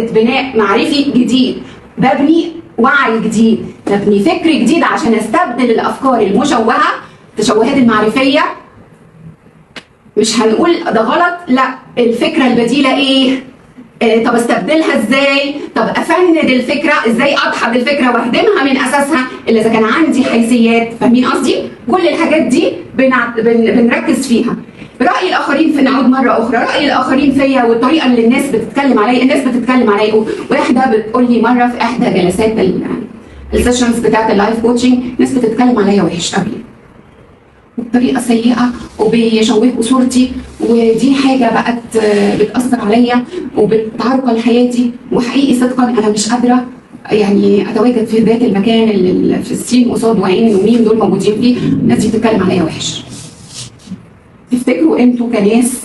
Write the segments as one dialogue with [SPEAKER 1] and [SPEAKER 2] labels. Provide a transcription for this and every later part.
[SPEAKER 1] بناء معرفي جديد، ببني وعي جديد، ببني فكر جديد عشان استبدل الافكار المشوهه، التشوهات المعرفيه. مش هنقول ده غلط، لا، الفكره البديله ايه؟ طب استبدلها ازاي؟ طب افند الفكره ازاي؟ اضحض الفكره واهدمها من اساسها الا اذا كان عندي حيثيات. فاهمين قصدي؟ كل الحاجات دي بنركز فيها. راي الاخرين، في نعود مره اخرى، راي الاخرين فيا والطريقه اللي الناس بتتكلم عليا. الناس بتتكلم عليا، واحده بتقول لي مره في احدى جلسات السيشنز بتاعت اللايف كوتشنج، ناس بتتكلم عليا وحش قوي بطريقه سيئه وبيشوهوا صورتي، ودي حاجه بقت بتاثر عليا وبتعرقل حياتي، وحقيقي صدقا انا مش قادره يعني اتواجد في ذات المكان اللي في السين قصاد وعين ومين دول موجودين فيه. الناس دي بتتكلم عليا وحش. تفتكروا انتوا كناس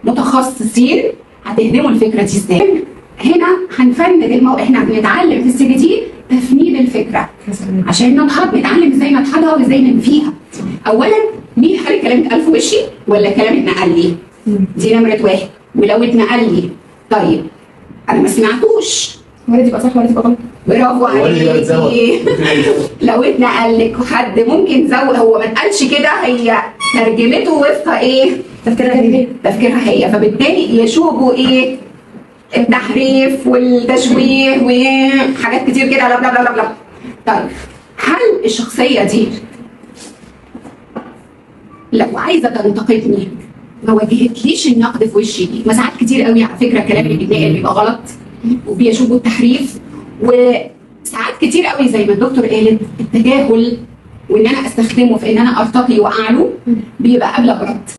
[SPEAKER 1] متخصصين هتهدموا الفكره دي ازاي؟ هنا هنفند احنا بنتعلم في السي بي تي تفنيد الفكره عشان نتعلم ازاي نضحضها وازاي ننفيها. اولا، مين هل الكلام اتقال في وشي ولا الكلام اتنقل لي؟ دي نمره واحد. ولو اتنقل لي، طيب انا ما سمعتوش،
[SPEAKER 2] وارد يبقى صح وارد يبقى غلط.
[SPEAKER 1] برافو عليكي. لو اتنقل لك حد ممكن هو ما اتقالش كده، هي ترجمته وفق ايه؟ تفكيرها هي، فبالتالي يشوبوا ايه؟ التحريف والتشويه وحاجات كتير كده بلا بلا بلا بلا. طيب هل الشخصيه دي لو عايزه تنتقدني ما واجهتليش النقد في وشي دي؟ ما ساعات كتير قوي على فكره الكلام اللي بيتنقل بيبقى غلط وبيشوبوا التحريف، وساعات كتير قوي زي ما الدكتور قالت التجاهل وان انا استخدمه في ان انا ارتقي واعلو بيبقى قبل غلط.